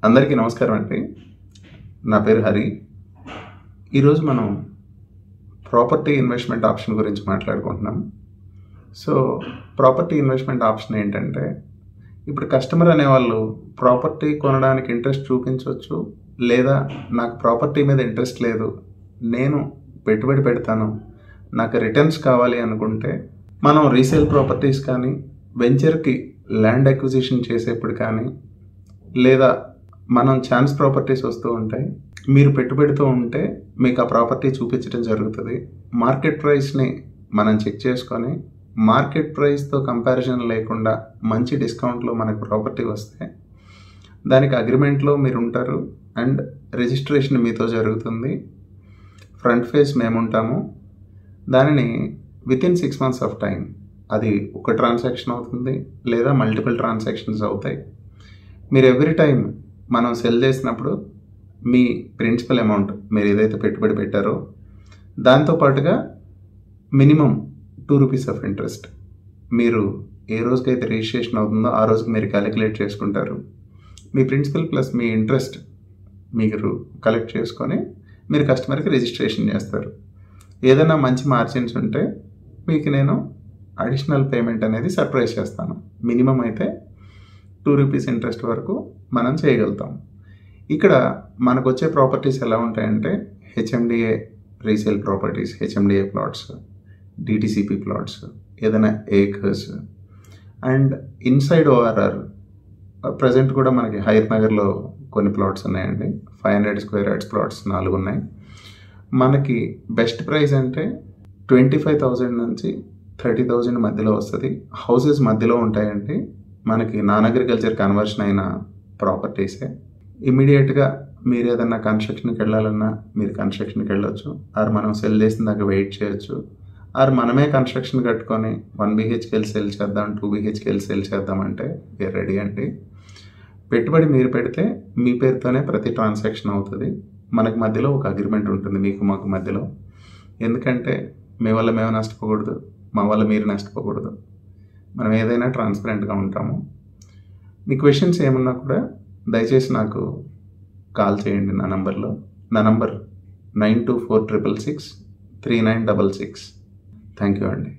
అందరికీ నమస్కారం అండి. నా పేరు హరి. ఈరోజు మనం ప్రాపర్టీ ఇన్వెస్ట్మెంట్ ఆప్షన్ గురించి మాట్లాడుకుంటున్నాం. సో ప్రాపర్టీ ఇన్వెస్ట్మెంట్ ఆప్షన్ ఏంటంటే, ఇప్పుడు కస్టమర్ అనేవాళ్ళు ప్రాపర్టీ కొనడానికి ఇంట్రెస్ట్ చూపించవచ్చు, లేదా నాకు ప్రాపర్టీ మీద ఇంట్రెస్ట్ లేదు, నేను పెట్టుబడి పెడతాను, నాకు రిటర్న్స్ కావాలి అనుకుంటే మనం రీసేల్ ప్రాపర్టీస్ కానీ, వెంచర్కి ల్యాండ్ అక్విజిషన్ చేసేప్పుడు కానీ, లేదా మనం ఛాన్స్ ప్రాపర్టీస్ వస్తూ ఉంటాయి, మీరు పెట్టుబడితో ఉంటే మీకు ఆ ప్రాపర్టీ చూపించడం జరుగుతుంది. మార్కెట్ ప్రైస్ని మనం చెక్ చేసుకొని, మార్కెట్ ప్రైస్తో కంపారిజన్ లేకుండా మంచి డిస్కౌంట్లో మనకు ప్రాపర్టీ వస్తే దానికి అగ్రిమెంట్లో మీరు ఉంటారు అండ్ రిజిస్ట్రేషన్ మీతో జరుగుతుంది. ఫ్రంట్ ఫేస్ మేము ఉంటాము. దానిని వితిన్ 6 months ఆఫ్ టైం అది ఒక ట్రాన్సాక్షన్ అవుతుంది, లేదా మల్టిపుల్ ట్రాన్సాక్షన్స్ అవుతాయి. మీరు ఎవ్రీ టైం మనం సెల్ చేసినప్పుడు మీ ప్రిన్సిపల్ అమౌంట్ మీరు ఏదైతే పెట్టుబడి పెట్టారో దాంతోపాటుగా మినిమం 2 rupees ఆఫ్ ఇంట్రెస్ట్ మీరు ఏ రోజుకైతే రిజిస్ట్రేషన్ అవుతుందో ఆ రోజుకి మీరు క్యాలిక్యులేట్ చేసుకుంటారు. మీ ప్రిన్సిపల్ ప్లస్ మీ ఇంట్రెస్ట్ మీరు కలెక్ట్ చేసుకొని మీరు కస్టమర్కి రిజిస్ట్రేషన్ చేస్తారు. ఏదైనా మంచి మార్జిన్స్ ఉంటే మీకు నేను అడిషనల్ పేమెంట్ అనేది సర్ప్రైజ్ చేస్తాను. మినిమం అయితే 2 rupees ఇంట్రెస్ట్ వరకు మనం చేయగలుగుతాం. ఇక్కడ మనకు వచ్చే ప్రాపర్టీస్ ఎలా ఉంటాయంటే, HMDA resale properties, HMDA plots, DTCP plots, ఏదైనా acres and inside ORR. Present కూడా మనకి హైత్ నగర్లో కొన్ని ప్లాట్స్ ఉన్నాయండి. 500 square yards ప్లాట్స్ 4 ఉన్నాయి. మనకి బెస్ట్ ప్రైస్ అంటే 25,000 నుంచి 30,000 మధ్యలో వస్తుంది. హౌసెస్ మధ్యలో ఉంటాయండి. మనకి నాన్ అగ్రికల్చర్ కన్వర్షన్ అయిన ప్రాపర్టీసే. ఇమీడియట్గా మీరు ఏదన్నా కన్స్ట్రక్షన్కి వెళ్ళాలన్నా మీరు కన్స్ట్రక్షన్కి వెళ్ళొచ్చు, ఆర్ మనం సెల్ చేసిన దాకా వెయిట్ చేయొచ్చు, ఆర్ మనమే కన్స్ట్రక్షన్ కట్టుకొని 1 BHK సెల్ చేద్దాం, 2 BHK సెల్ చేద్దాం అంటే వీఆర్ రెడీ అండి. పెట్టుబడి మీరు పెడితే మీ పేరుతోనే ప్రతి ట్రాన్సాక్షన్ అవుతుంది. మనకి మధ్యలో ఒక అగ్రిమెంట్ ఉంటుంది మీకు మాకు మధ్యలో. ఎందుకంటే మీ వల్ల మేము నష్టపోకూడదు, మా వల్ల మీరు నష్టపోకూడదు. మనం ఏదైనా ట్రాన్స్పరెంట్గా ఉంటాము. మీ క్వశ్చన్స్ ఏమన్నా కూడా దయచేసి నాకు కాల్ చేయండి నా నంబర్లో. నా నంబర్ 9246663966. థ్యాంక్ యూ అండి.